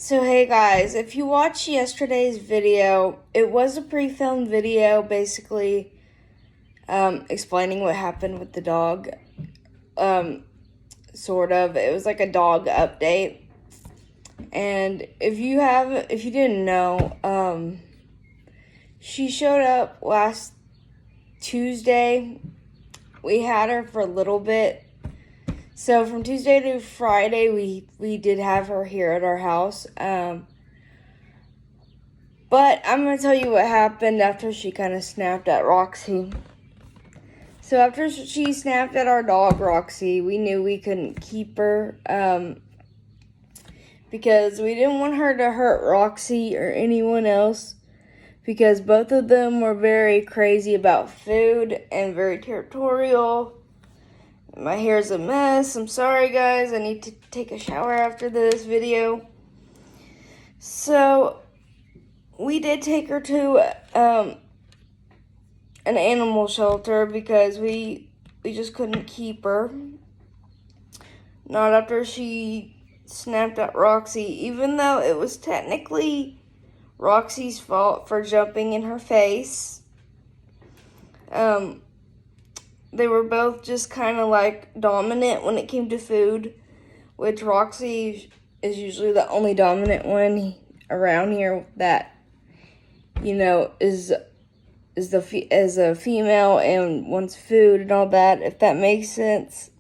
So hey guys, if you watched yesterday's video, it was a pre-filmed video basically explaining what happened with the dog. Sort of. It was like a dog update. And if you didn't know, she showed up last Tuesday. We had her for a little bit. So from Tuesday to Friday, we did have her here at our house. But I'm going to tell you what happened after she kind of snapped at Roxy. So after she snapped at our dog, Roxy, we knew we couldn't keep her because we didn't want her to hurt Roxy or anyone else, because both of them were very crazy about food and very territorial. My hair's a mess. I'm sorry, guys. I need to take a shower after this video. So we did take her to an animal shelter because we just couldn't keep her. Not after she snapped at Roxy, even though it was technically Roxy's fault for jumping in her face. They were both just kind of like dominant when it came to food, which Roxy is usually the only dominant one around here that, is a female and wants food and all that, if that makes sense.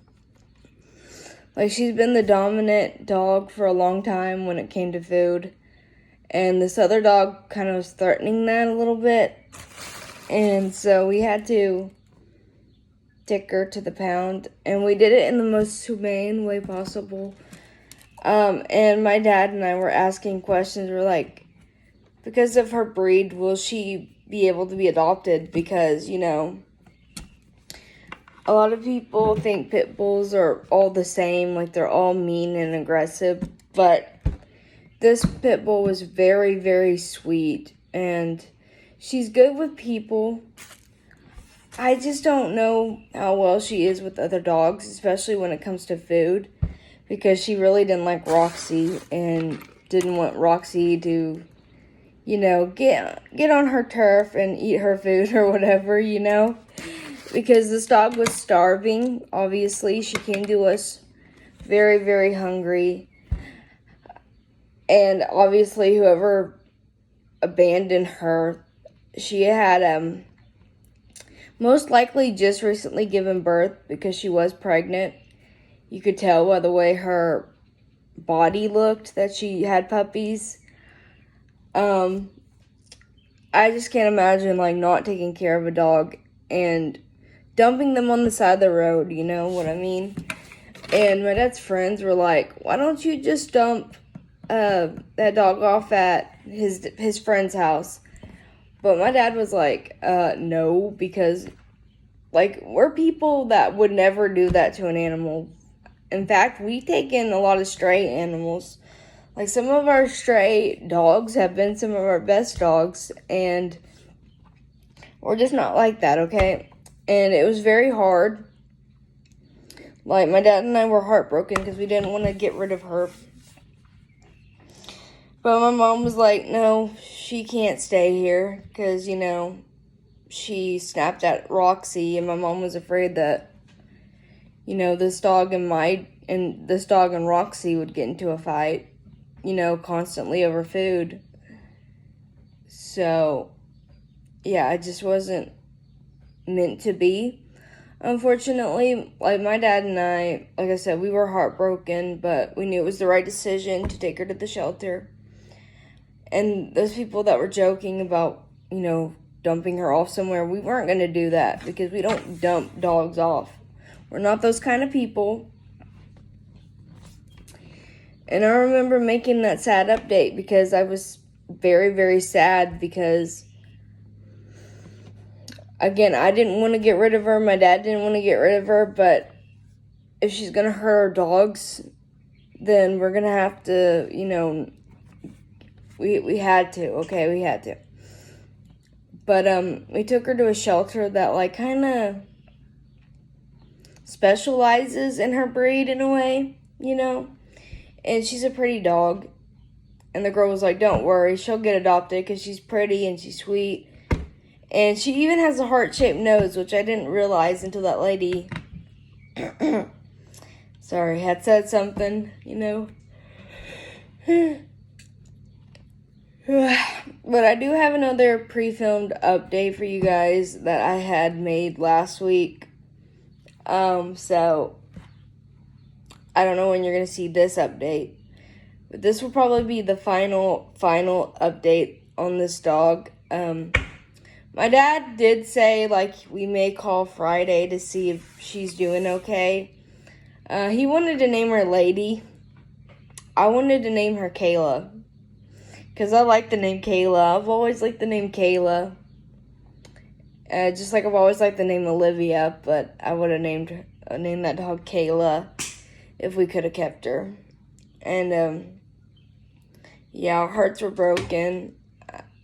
Like, she's been the dominant dog for a long time when it came to food. And this other dog kind of was threatening that a little bit. And so we had to take her to the pound. And we did it in the most humane way possible. And my dad and I were asking questions. We're like, because of her breed, will she be able to be adopted? Because, a lot of people think pit bulls are all the same, like they're all mean and aggressive, but this pit bull was very, very sweet, and she's good with people. I just don't know how well she is with other dogs, especially when it comes to food, because she really didn't like Roxy and didn't want Roxy to, get on her turf and eat her food or whatever, because this dog was starving. Obviously, she came to us very, very hungry. And obviously, whoever abandoned her, she had most likely just recently given birth, because she was pregnant. You could tell by the way her body looked that she had puppies. I just can't imagine, not taking care of a dog and dumping them on the side of the road, you know what I mean? And my dad's friends were like, why don't you just dump that dog off at his friend's house? But my dad was like, no, because, we're people that would never do that to an animal. In fact, we take in a lot of stray animals. Like, some of our stray dogs have been some of our best dogs, and we're just not like that, okay? And it was very hard. Like, my dad and I were heartbroken because we didn't want to get rid of her. But my mom was like, no, she can't stay here because, she snapped at Roxy, and my mom was afraid that, this dog and Roxy would get into a fight, constantly over food. So, yeah, it just wasn't meant to be. Unfortunately, my dad and I, like I said, we were heartbroken, but we knew it was the right decision to take her to the shelter. And those people that were joking about, dumping her off somewhere, we weren't going to do that, because we don't dump dogs off. We're not those kind of people. And I remember making that sad update because I was very, very sad, because, again, I didn't want to get rid of her. My dad didn't want to get rid of her, but if she's going to hurt our dogs, then we're going to have to, we had to, okay, we had to. But we took her to a shelter that, kind of specializes in her breed in a way, and she's a pretty dog. And the girl was like, don't worry, she'll get adopted because she's pretty and she's sweet. And she even has a heart-shaped nose, which I didn't realize until that lady, sorry, had said something, you know. But I do have another pre-filmed update for you guys that I had made last week. So I don't know when you're going to see this update. But this will probably be the final update on this dog. My dad did say, like, we may call Friday to see if she's doing okay. He wanted to name her Lady. I wanted to name her Kayla. Because I like the name Kayla. I've always liked the name Kayla. Just like I've always liked the name Olivia. But I would have named that dog Kayla if we could have kept her. And, yeah, our hearts were broken.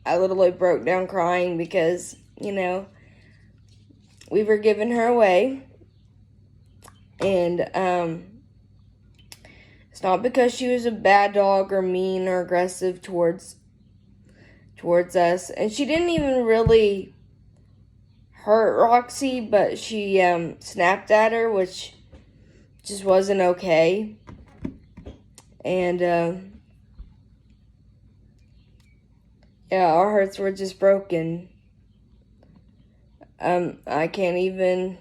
I literally broke down crying because, you know, we were giving her away. And it's not because she was a bad dog or mean or aggressive towards us. And she didn't even really hurt Roxy, but she snapped at her, which just wasn't okay. And yeah, our hearts were just broken. I can't even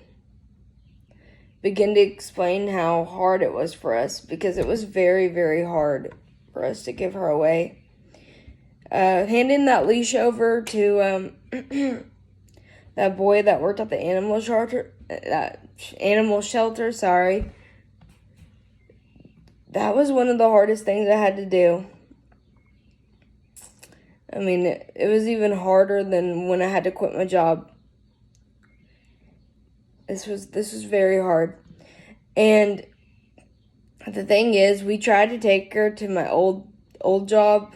begin to explain how hard it was for us, because it was very, very hard for us to give her away. Handing that leash over to that boy that worked at the animal shelter, sorry. That was one of the hardest things I had to do. I mean, it was even harder than when I had to quit my job. This was very hard. And the thing is, we tried to take her to my old job,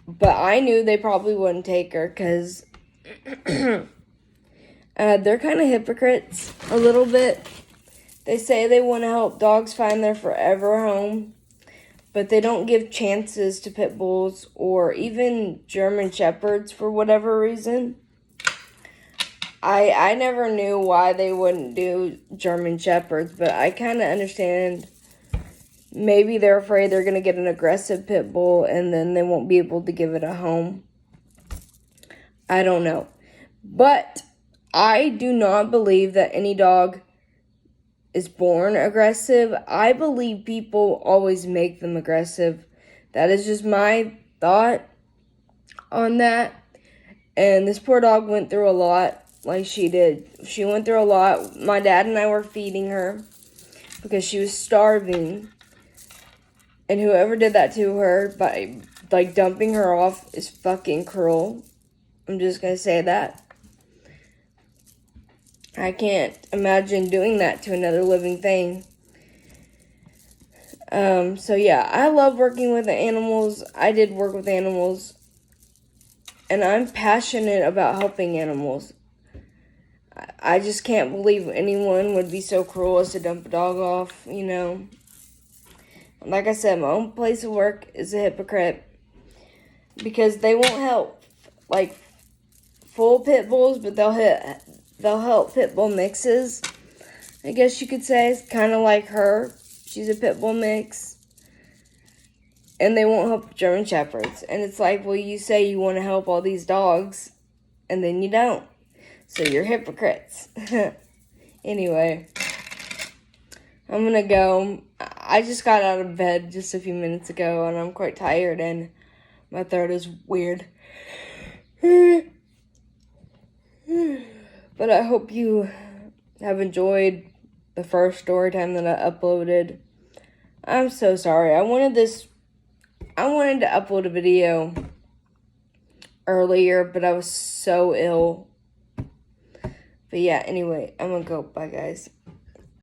but I knew they probably wouldn't take her because they're kind of hypocrites a little bit. They say they want to help dogs find their forever home, but they don't give chances to pit bulls or even German shepherds for whatever reason. I never knew why they wouldn't do German shepherds, but I kind of understand. Maybe they're afraid they're going to get an aggressive pit bull and then they won't be able to give it a home. I don't know. But I do not believe that any dog is born aggressive. I believe people always make them aggressive. That is just my thought on that. And this poor dog went through a lot, like she did. She went through a lot. My dad and I were feeding her because she was starving. And whoever did that to her by, like, dumping her off is fucking cruel. I'm just going to say that. I can't imagine doing that to another living thing. So yeah, I love working with animals. I did work with animals. And I'm passionate about helping animals. I just can't believe anyone would be so cruel as to dump a dog off, you know. Like I said, my own place of work is a hypocrite. Because they won't help, like, full pit bulls, but they'll help pit bull mixes, I guess you could say. It's kind of like her. She's a pit bull mix. And they won't help German shepherds. And it's like, well, you say you want to help all these dogs, and then you don't. So you're hypocrites. Anyway, I'm going to go. I just got out of bed just a few minutes ago, and I'm quite tired, and my throat is weird. But I hope you have enjoyed the first story time that I uploaded. I'm so sorry. I wanted to upload a video earlier, but I was so ill. But yeah, anyway, I'm gonna go. Bye, guys.